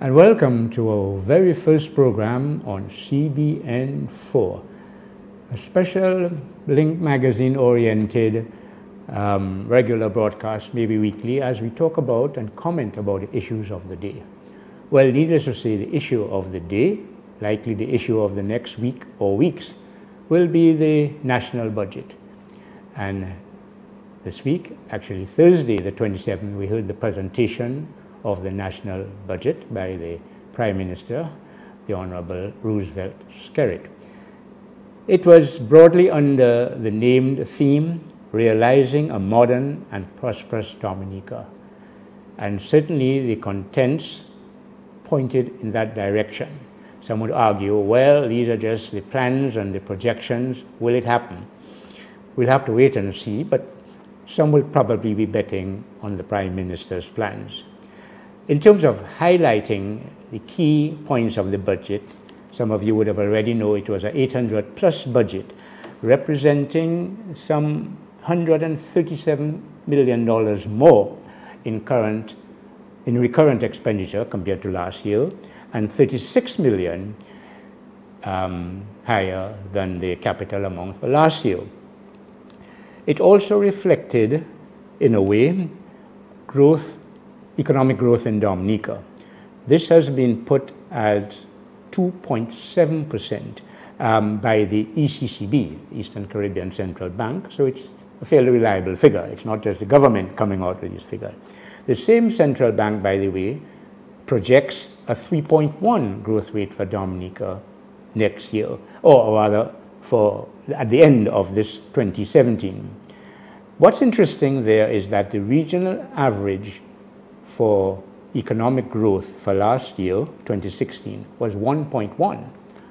and welcome to our very first program on CBN4, a special LinK magazine oriented regular broadcast, maybe weekly, as we talk about and comment about the issues of the day. Well, needless to say, the issue of the day, likely the issue of the next week or weeks, will be the national budget. And this week, actually Thursday the 27th, we heard the presentation of the national budget by the Prime Minister, the Honorable Roosevelt Skerrit. It was broadly under the named theme, Realizing a Modern and Prosperous Dominica. And certainly the contents pointed in that direction. Some would argue, well, these are just the plans and the projections. Will it happen? We'll have to wait and see, but some will probably be betting on the Prime Minister's plans. In terms of highlighting the key points of the budget, some of you would have already know it was an 800+ budget, representing some $137 million more in recurrent expenditure compared to last year, and 36 million higher than the capital amount for last year. It also reflected, in a way, economic growth in Dominica. This has been put at 2.7% by the ECCB, Eastern Caribbean Central Bank, so it's a fairly reliable figure. It's not just the government coming out with this figure. The same central bank, by the way, projects a 3.1 growth rate for Dominica next year, or rather at the end of this 2017. What's interesting there is that the regional average for economic growth for last year, 2016, was 1.1.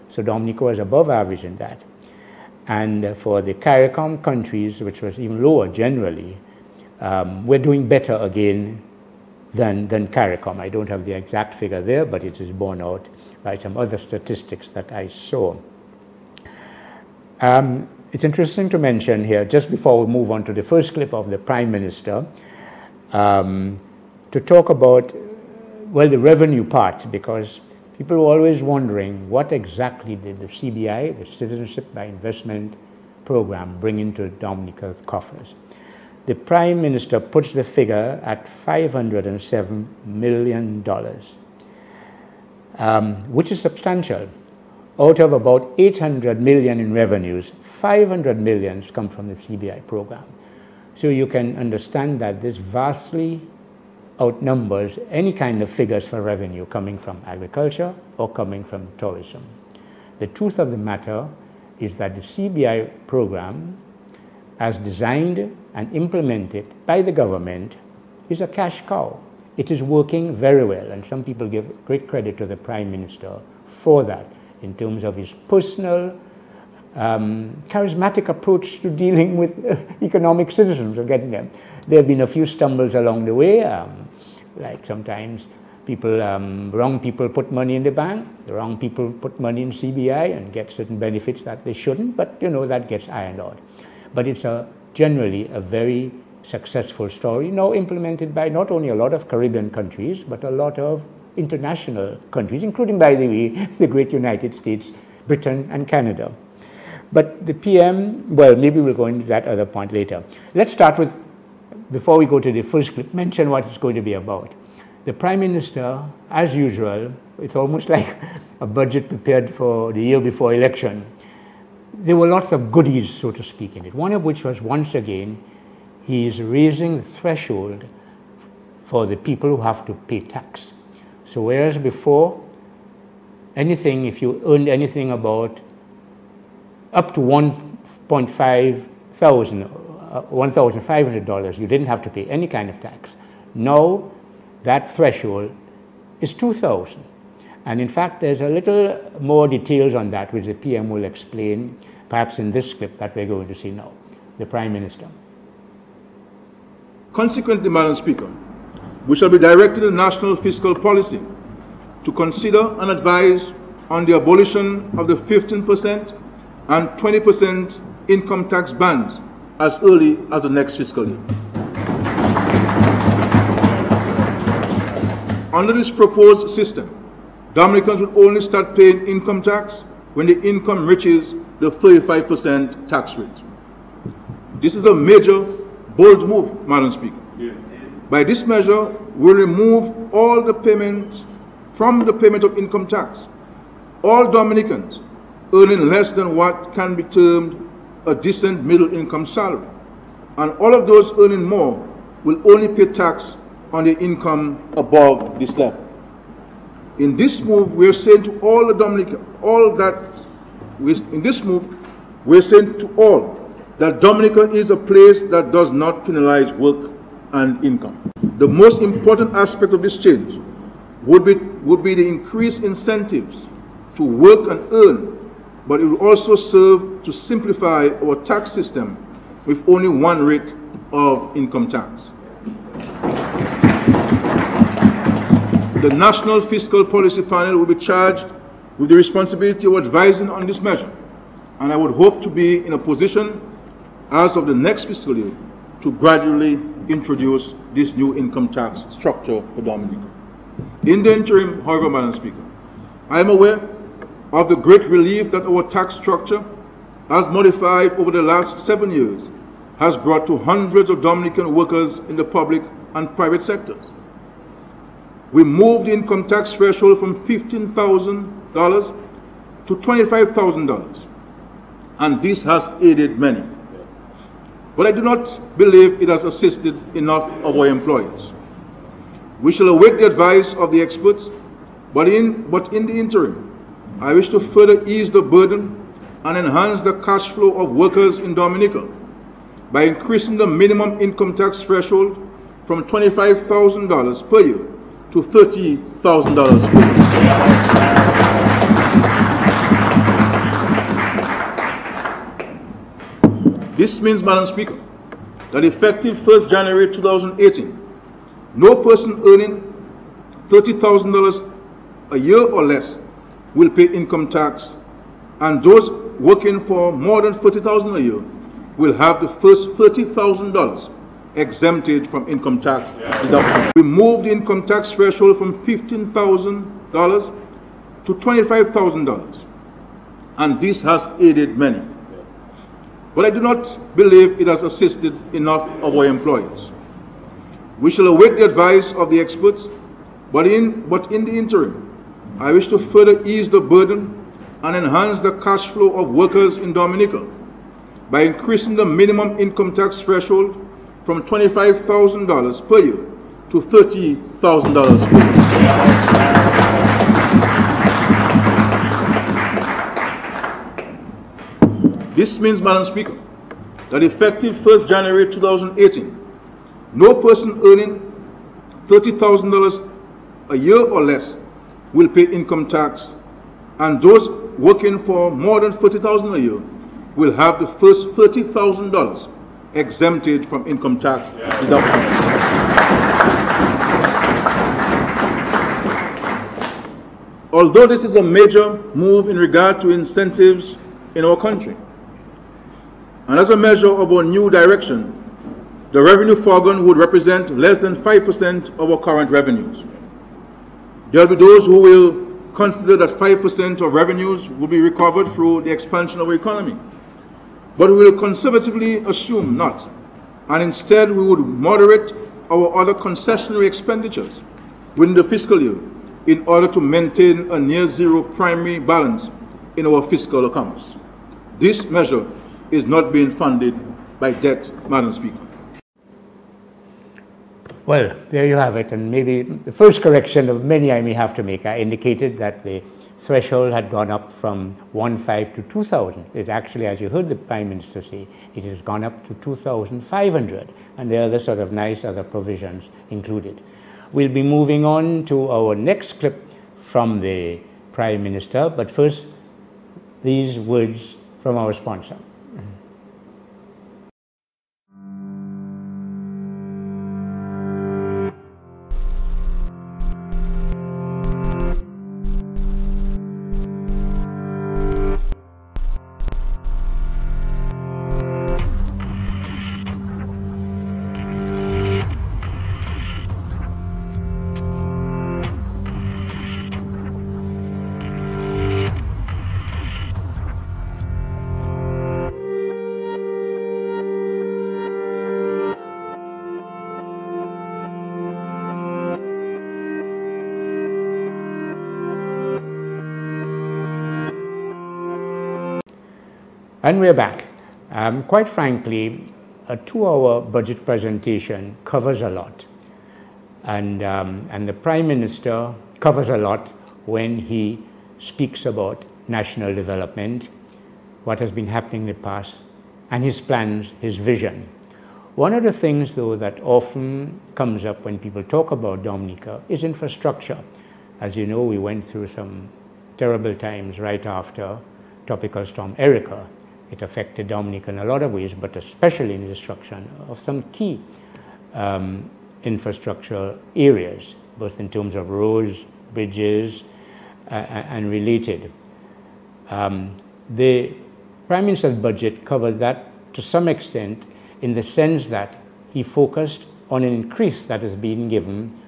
So Dominica was above average in that. And for the CARICOM countries, which was even lower generally, we're doing better again than CARICOM. I don't have the exact figure there, but it is borne out by some other statistics that I saw. It's interesting to mention here, just before we move on to the first clip of the Prime Minister, to talk about, well, the revenue part, because people are always wondering what exactly did the CBI, the Citizenship by Investment Program, bring into Dominica's coffers. The Prime Minister puts the figure at $507 million, which is substantial. Out of about 800 million in revenues, 500 millions come from the CBI program. So you can understand that this vastly outnumbers any kind of figures for revenue coming from agriculture or coming from tourism. The truth of the matter is that the CBI program, as designed and implemented by the government, is a cash cow. It is working very well, and some people give great credit to the Prime Minister for that in terms of his personal, charismatic approach to dealing with economic citizens or getting them. There have been a few stumbles along the way, like sometimes wrong people put money in the bank, the wrong people put money in CBI and get certain benefits that they shouldn't, but you know, that gets ironed out. But it's generally a very successful story, now implemented by not only a lot of Caribbean countries, but a lot of international countries, including, by the way, the great United States, Britain, and Canada. But the PM, well, maybe we'll go into that other point later. Let's start with, before we go to the first clip, mention what it's going to be about. The Prime Minister, as usual, it's almost like a budget prepared for the year before election. There were lots of goodies, so to speak, in it, one of which was, once again, he is raising the threshold for the people who have to pay tax. So whereas before, anything, if you earned anything about up to $1,500, you didn't have to pay any kind of tax. Now, that threshold is $2,000. And in fact, there's a little more details on that, which the PM will explain, perhaps in this clip that we're going to see now. The Prime Minister. Consequently, Madam Speaker, we shall be directed the National Fiscal Policy to consider and advise on the abolition of the 15% and 20% income tax bands as early as the next fiscal year. Under this proposed system, Dominicans will only start paying income tax when the income reaches the 35% tax rate. This is a major, bold move, Madam Speaker. Yes. By this measure, we'll remove all the payments from the payment of income tax. All Dominicans earning less than what can be termed a decent middle income salary, and all of those earning more will only pay tax on the income above this level. In this move, we're saying to all the Dominicans, we're saying to all that Dominica is a place that does not penalize work and income. The most important aspect of this change would be the increased incentives to work and earn, but it will also serve to simplify our tax system with only one rate of income tax. The National Fiscal Policy Panel will be charged with the responsibility of advising on this measure, and I would hope to be in a position as of the next fiscal year to gradually introduce this new income tax structure for Dominica. In the interim, however, Madam Speaker, I am aware of the great relief that our tax structure, as modified over the last 7 years, has brought to hundreds of Dominican workers in the public and private sectors. We moved the income tax threshold from $15,000 to $25,000, and this has aided many. But I do not believe it has assisted enough of our employers. We shall await the advice of the experts, but in the interim, I wish to further ease the burden and enhance the cash flow of workers in Dominica by increasing the minimum income tax threshold from $25,000 per year to $30,000 per year. This means, Madam Speaker, that effective 1st January 2018, no person earning $30,000 a year or less will pay income tax, and those working for more than $40,000 a year will have the first $30,000 exempted from income tax deduction. We moved the income tax threshold from $15,000 to $25,000, and this has aided many. But I do not believe it has assisted enough of our employers. We shall await the advice of the experts, but in the interim, I wish to further ease the burden and enhance the cash flow of workers in Dominica by increasing the minimum income tax threshold from $25,000 per year to $30,000 per year. This means, Madam Speaker, that effective 1st January 2018, no person earning $30,000 a year or less will pay income tax, and those working for more than $40,000 a year will have the first $30,000 exempted from income tax deduction. Although this is a major move in regard to incentives in our country, and as a measure of our new direction, the revenue foregone would represent less than 5% of our current revenues. There will be those who will consider that 5% of revenues will be recovered through the expansion of our economy. But we will conservatively assume not, and instead we would moderate our other concessionary expenditures within the fiscal year in order to maintain a near zero primary balance in our fiscal accounts. This measure is not being funded by debt, Madam Speaker. Well, there you have it, and maybe the first correction of many I may have to make. I indicated that the threshold had gone up from 1,500 to 2,000. It actually, as you heard the Prime Minister say, it has gone up to 2,500, and there are other sort of nice other provisions included. We'll be moving on to our next clip from the Prime Minister, but first, these words from our sponsor. And we're back. Quite frankly, a 2-hour budget presentation covers a lot. And the Prime Minister covers a lot when he speaks about national development, what has been happening in the past, and his plans, his vision. One of the things, though, that often comes up when people talk about Dominica is infrastructure. As you know, we went through some terrible times right after Tropical Storm Erica. It affected Dominica in a lot of ways, but especially in the destruction of some key infrastructure areas, both in terms of roads, bridges, and related. The Prime Minister's budget covered that to some extent in the sense that he focused on an increase that has been given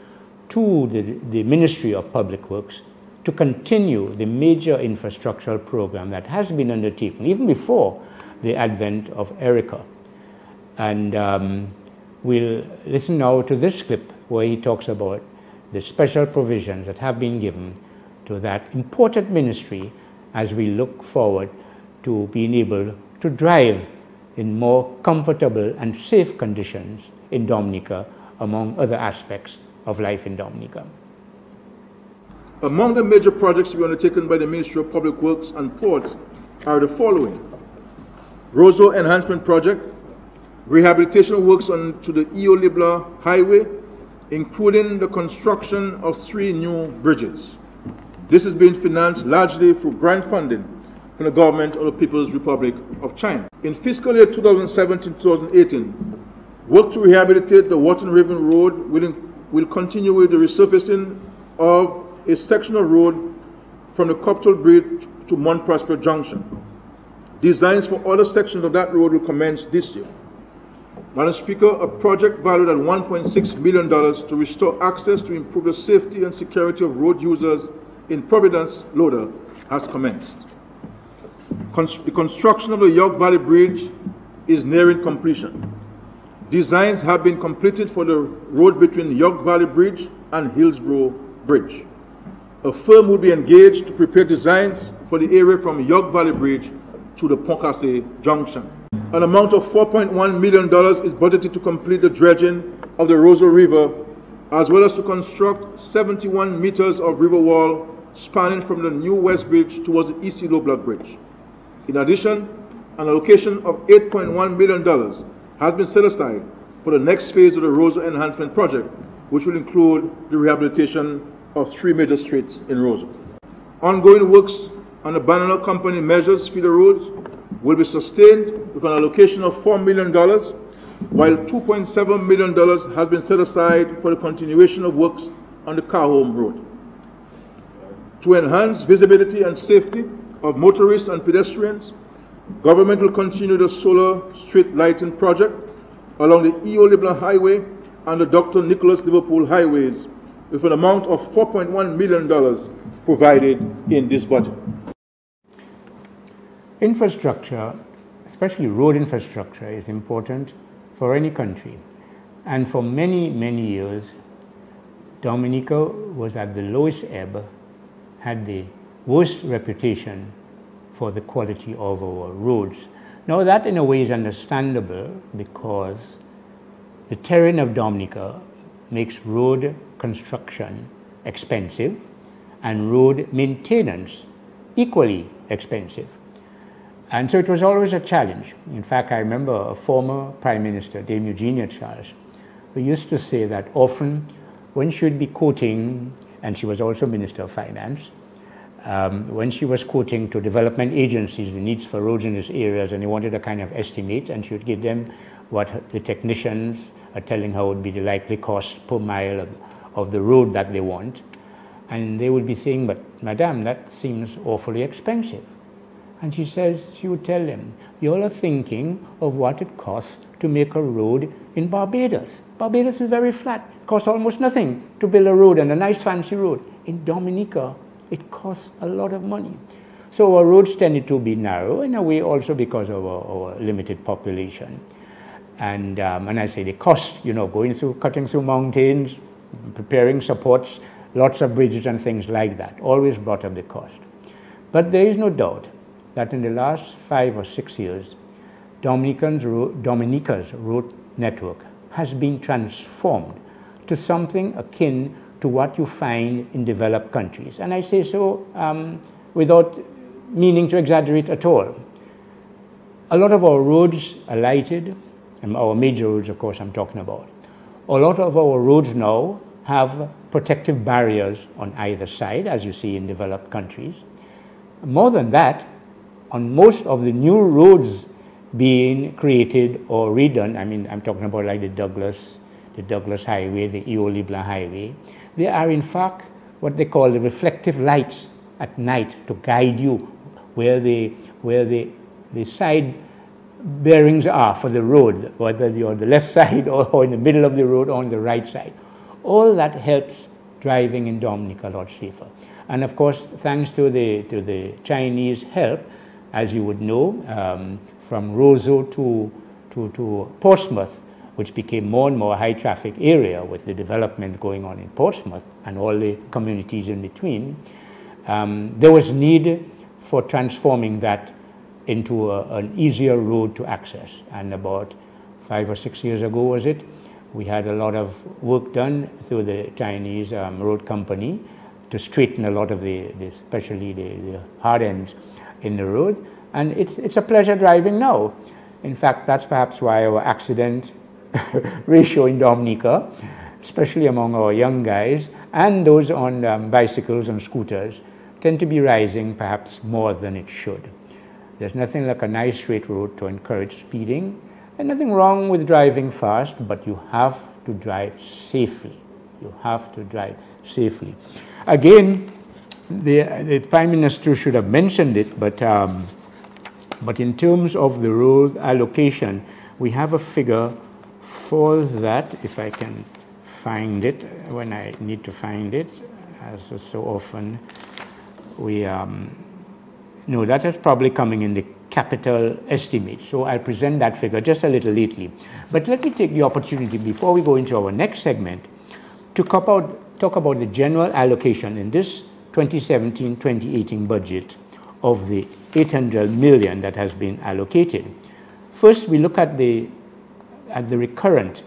to the Ministry of Public Works to continue the major infrastructural program that has been undertaken even before the advent of Erica. And we'll listen now to this clip where he talks about the special provisions that have been given to that important ministry as we look forward to being able to drive in more comfortable and safe conditions in Dominica, among other aspects of life in Dominica. Among the major projects to be undertaken by the Ministry of Public Works and Ports are the following: Roseau Enhancement Project, rehabilitation works onto the Eo-Libla Highway, including the construction of 3 new bridges. This is being financed largely through grant funding from the government of the People's Republic of China. In fiscal year 2017-2018, work to rehabilitate the Wharton River Road will continue with the resurfacing of a section of road from the Coptal Bridge to Mount Prosper Junction. Designs for other sections of that road will commence this year. Madam Speaker, a project valued at $1.6 million to restore access to improve the safety and security of road users in Providence, Loda, has commenced. The construction of the York Valley Bridge is nearing completion. Designs have been completed for the road between York Valley Bridge and Hillsborough Bridge. A firm will be engaged to prepare designs for the area from York Valley Bridge to the Poncase Junction. An amount of $4.1 million is budgeted to complete the dredging of the Roseau River, as well as to construct 71 meters of river wall spanning from the new West Bridge towards the East Low Block Bridge. In addition, an allocation of $8.1 million has been set aside for the next phase of the Roseau Enhancement Project, which will include the rehabilitation of 3 major streets in Roseau. Ongoing works on the Banana Company measures feeder roads will be sustained with an allocation of $4 million, while $2.7 million has been set aside for the continuation of works on the Carhome Road. To enhance visibility and safety of motorists and pedestrians, government will continue the solar street lighting project along the Eo-Libla Highway and the Dr. Nicholas Liverpool highways with an amount of $4.1 million provided in this budget. Infrastructure, especially road infrastructure, is important for any country. And for many, many years, Dominica was at the lowest ebb, had the worst reputation for the quality of our roads. Now that in a way is understandable because the terrain of Dominica makes road construction expensive and road maintenance equally expensive. And so it was always a challenge. In fact, I remember a former Prime Minister, Dame Eugenia Charles, who used to say that often when she would be quoting, and she was also Minister of Finance, when she was quoting to development agencies the needs for roads in these areas, and they wanted a kind of estimate, and she would give them what the technicians are telling her would be the likely cost per mile of the road that they want. And they would be saying, but Madam, that seems awfully expensive. And she would tell them, you all are thinking of what it costs to make a road in Barbados. Barbados is very flat. It costs almost nothing to build a road, and a nice fancy road. In Dominica, it costs a lot of money. So our roads tended to be narrow, in a way also because of our limited population. And I say the cost, cutting through mountains, preparing supports, lots of bridges and things like that, always brought up the cost. But there is no doubt that in the last 5 or 6 years, Dominica's road network has been transformed to something akin to what you find in developed countries. And I say so without meaning to exaggerate at all. A lot of our roads are lighted, and our major roads, of course, I'm talking about. A lot of our roads now have protective barriers on either side, as you see in developed countries. More than that, on most of the new roads being created or redone, I mean, I'm talking about like the Douglas Highway, the Eo-Libla Highway, there are in fact what they call the reflective lights at night to guide you where the side bearings are for the road, whether you're on the left side or in the middle of the road or on the right side. All that helps driving in Dominica a lot safer. And of course, thanks to the Chinese help, as you would know, from Roseau to Portsmouth, which became more and more a high traffic area with the development going on in Portsmouth and all the communities in between, there was need for transforming that into an easier road to access. And about 5 or 6 years ago, was it, we had a lot of work done through the Chinese road company to straighten a lot of especially the hard ends in the road. And it's a pleasure driving now. In fact, that's perhaps why our accident ratio in Dominica, especially among our young guys and those on bicycles and scooters, tend to be rising perhaps more than it should. There's nothing like a nice straight road to encourage speeding, and nothing wrong with driving fast, but you have to drive safely. You have to drive safely. Again, the Prime Minister should have mentioned it, but in terms of the road allocation, we have a figure for that, if I can find it when I need to find it, as so often we no, that is probably coming in the capital estimate. So I'll present that figure just a little lately. But let me take the opportunity before we go into our next segment to talk about the general allocation in this 2017-2018 budget of the 800 million that has been allocated. First, we look at the recurrent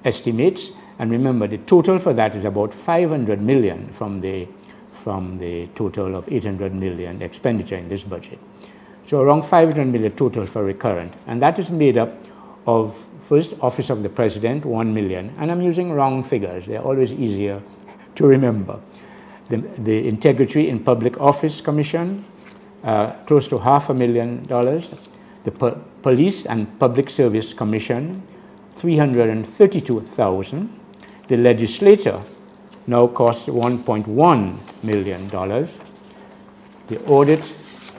estimates, and remember the total for that is about 500 million from the total of 800 million expenditure in this budget. So around 500 million total for recurrent, and that is made up of, first, Office of the President, 1 million, and I'm using round figures, they're always easier to remember. The Integrity in Public Office Commission, close to $500,000. The Police and Public Service Commission, $332,000. The Legislature now costs $1.1 million. The Audit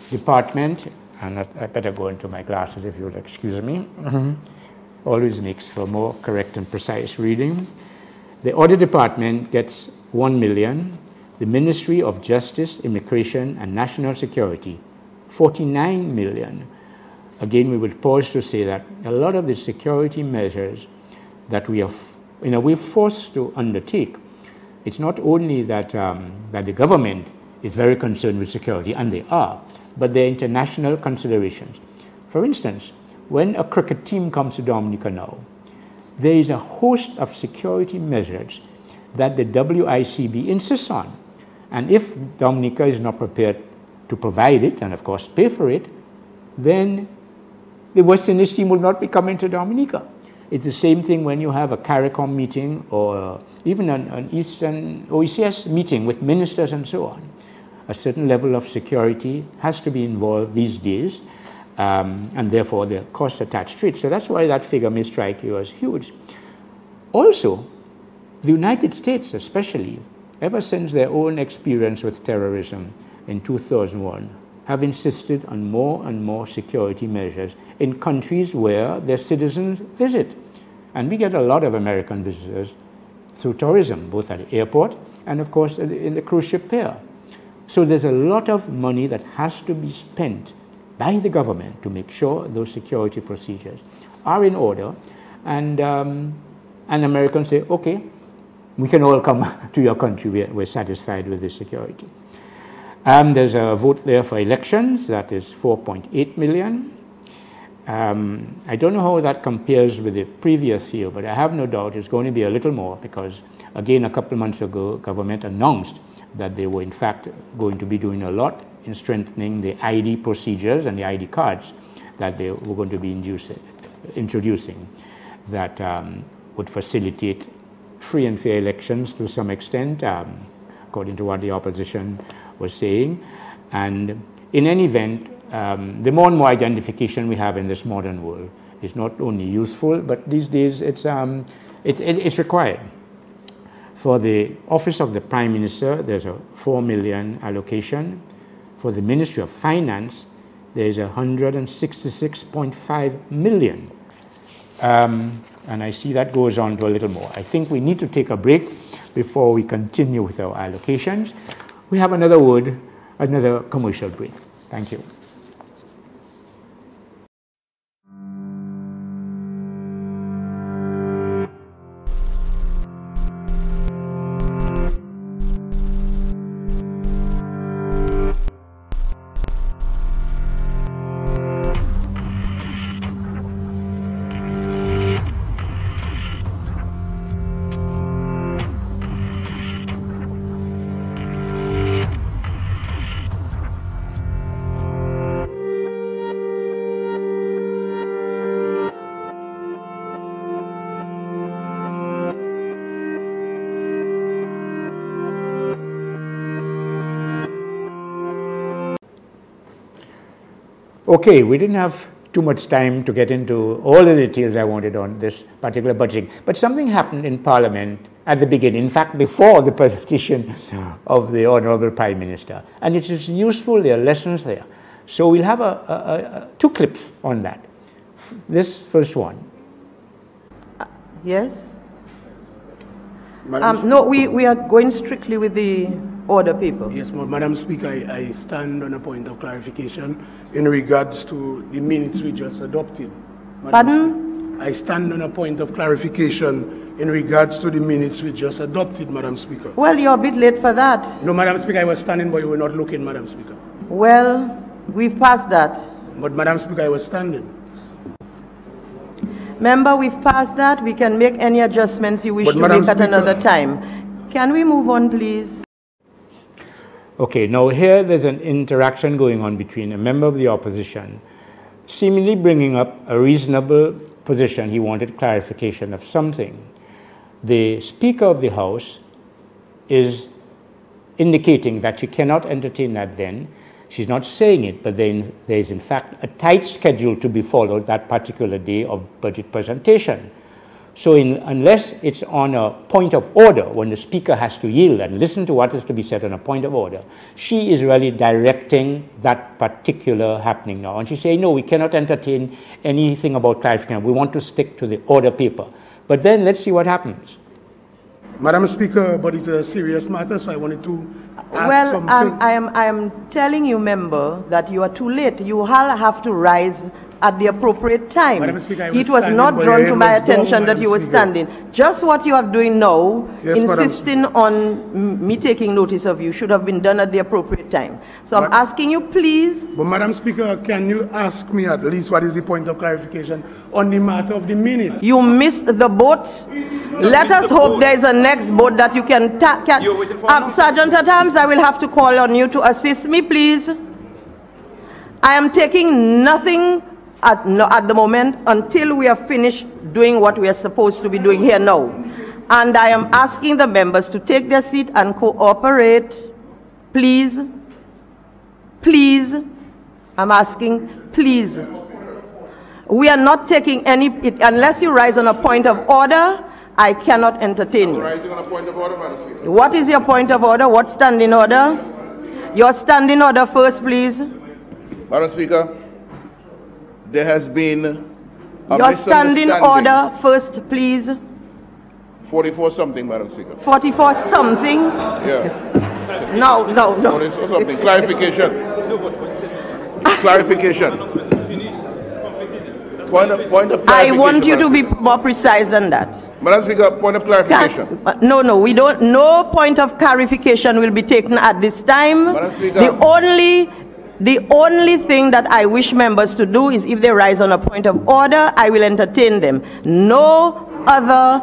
Department, and I better go into my glasses if you'll excuse me, always makes for more correct and precise reading. The Audit Department gets $1 million. The Ministry of Justice, Immigration and National Security, $49 million. Again, we would pause to say that a lot of the security measures that we are, we're forced to undertake, it's not only that, that the government is very concerned with security, and they are, but there are international considerations. For instance, when a cricket team comes to Dominica now, there is a host of security measures that the WICB insists on. And if Dominica is not prepared to provide it, and of course pay for it, then the West Indies team will not be coming to Dominica. It's the same thing when you have a CARICOM meeting or even an Eastern OECS meeting with ministers and so on. A certain level of security has to be involved these days, and therefore the cost attached to it. So that's why that figure may strike you as huge. Also, the United States especially, ever since their own experience with terrorism in 2001, have insisted on more and more security measures in countries where their citizens visit. And we get a lot of American visitors through tourism, both at the airport and of course in the cruise ship pier. So there's a lot of money that has to be spent by the government to make sure those security procedures are in order, and Americans say, okay, we can all come to your country, we're satisfied with this security. There's a vote there for elections, that is 4.8 million. I don't know how that compares with the previous year, but I have no doubt it's going to be a little more because, again, a couple of months ago, government announced that they were in fact going to be doing a lot in strengthening the ID procedures and the ID cards that they were going to be introducing that would facilitate free and fair elections to some extent, according to what the opposition was saying. And in any event, the more and more identification we have in this modern world is not only useful, but these days it's required. For the Office of the Prime Minister, there's a 4 million allocation. For the Ministry of Finance, there's 166.5 million. And I see that goes on to a little more. I think we need to take a break before we continue with our allocations. We have another commercial break. Thank you. Okay, we didn't have too much time to get into all the details I wanted on this particular budgeting, but something happened in Parliament at the beginning, in fact before the presentation of the Honourable Prime Minister, and it is useful, there are lessons there. So we'll have two clips on that. This first one. Yes? No, we are going strictly with the order, people. Yes, Madam Speaker, I stand on a point of clarification in regards to the minutes we just adopted. Pardon? I stand on a point of clarification in regards to the minutes we just adopted, Madam Speaker. Well, you're a bit late for that. No, Madam Speaker, I was standing, but you were not looking, Madam Speaker. Well, we've passed that. But, Madam Speaker, I was standing. Member, we've passed that. We can make any adjustments you wish to Madam make at Speaker, another time. Can we move on, please? Okay, now here there's an interaction going on between a member of the opposition, seemingly bringing up a reasonable position. He wanted clarification of something. The Speaker of the House is indicating that she cannot entertain that then. She's not saying it, but then there is in fact a tight schedule to be followed that particular day of budget presentation. So unless it's on a point of order, when the Speaker has to yield and listen to what is to be said on a point of order, she is really directing that particular happening now. And she's saying, no, we cannot entertain anything about clarification. We want to stick to the order paper. But then let's see what happens. Madam Speaker, but it's a serious matter, so I wanted to ask something. I am telling you, member, that you are too late. You all have to rise at the appropriate time. Madam Speaker, it was not drawn to my attention that you were standing. Just what you are doing now, yes, insisting on me taking notice of you, should have been done at the appropriate time. So I'm asking you, please. But Madam Speaker, can you ask me at least what is the point of clarification on the matter of the minutes? You missed the boat. Let us hope there is a next boat that you can... Sergeant at Arms, I will have to call on you to assist me, please. I am taking nothing at the moment until we are finished doing what we are supposed to be doing here now. And I am asking the members to take their seat and cooperate. Please. Please. I'm asking, please. We are not taking any, unless you rise on a point of order, I cannot entertain you. Rising on a point of order, Madam Speaker. What is your point of order? What standing order? Your standing order first, please. Madam Speaker, there has been a your standing order first, please. 44 something, Madam Speaker. 44 something? Yeah. No. 44 something. Clarification. Clarification. Point of clarification. I want you to be more precise than that. Madam Speaker, point of clarification. No, we don't. No point of clarification will be taken at this time. Madam Speaker. The only thing that I wish members to do is if they rise on a point of order, I will entertain them. No other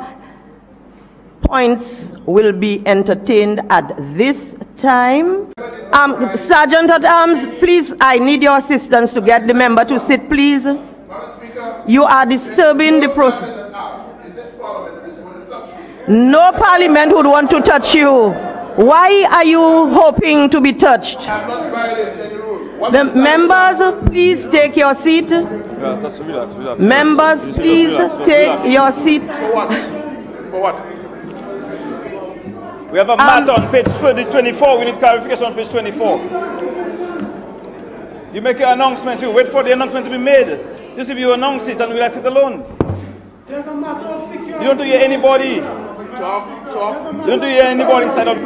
points will be entertained at this time. Sergeant at Arms, please, I need your assistance to get the member to sit, please. You are disturbing the process. No parliament would want to touch you. Why are you hoping to be touched? The members, please take your seat. Members, please take your seat. For what? We have a matter on page 24. We need clarification on page 24. You make your announcements. You wait for the announcement to be made. This if you announce it and we left it alone. You don't hear anybody. You don't hear anybody inside of.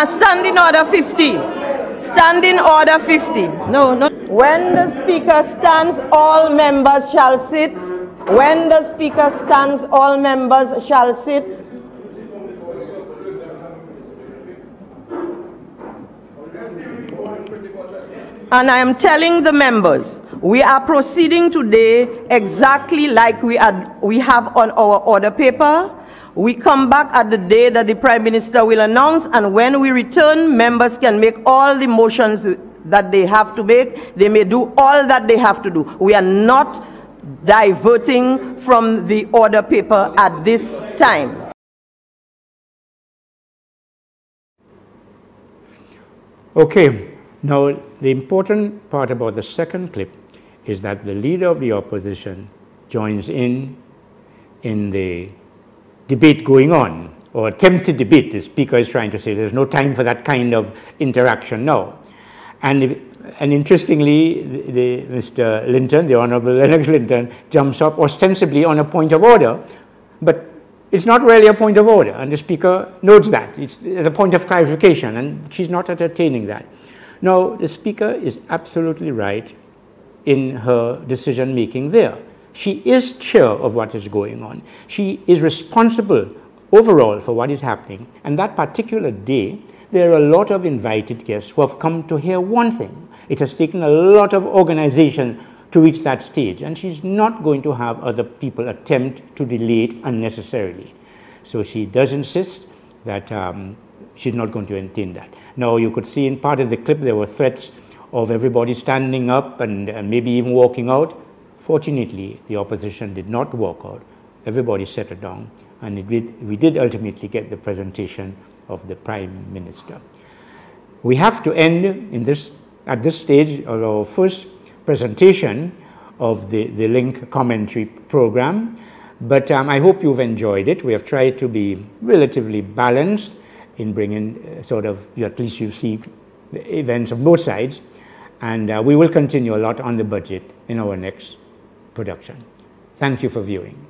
Standing order 50. Standing order 50. No. When the speaker stands, all members shall sit. When the speaker stands, all members shall sit. And I am telling the members, we are proceeding today exactly like we have on our order paper. We come back at the day that the Prime Minister will announce, and when we return, members can make all the motions that they have to make. They may do all that they have to do. We are not diverting from the order paper at this time. Okay. Now, the important part about the second clip is that the leader of the opposition joins in the debate going on, or attempted debate. The speaker is trying to say there's no time for that kind of interaction now. And interestingly, Mr. Linton, the Honorable Lennox Linton, jumps up ostensibly on a point of order, but it's not really a point of order, and the speaker notes that. It's a point of clarification, and she's not entertaining that. Now, the speaker is absolutely right in her decision making there. She is chair of what is going on. She is responsible overall for what is happening. And that particular day, there are a lot of invited guests who have come to hear one thing. It has taken a lot of organization to reach that stage, and she's not going to have other people attempt to delay it unnecessarily. So she does insist that she's not going to entertain that. Now, you could see in part of the clip there were threats of everybody standing up and maybe even walking out. Fortunately, the opposition did not walk out. Everybody settled down, and we did ultimately get the presentation of the Prime Minister. We have to end at this stage of our first presentation of the LinK commentary program, but I hope you've enjoyed it. We have tried to be relatively balanced in bringing at least you see the events of both sides, and we will continue a lot on the budget in our next production. Thank you for viewing.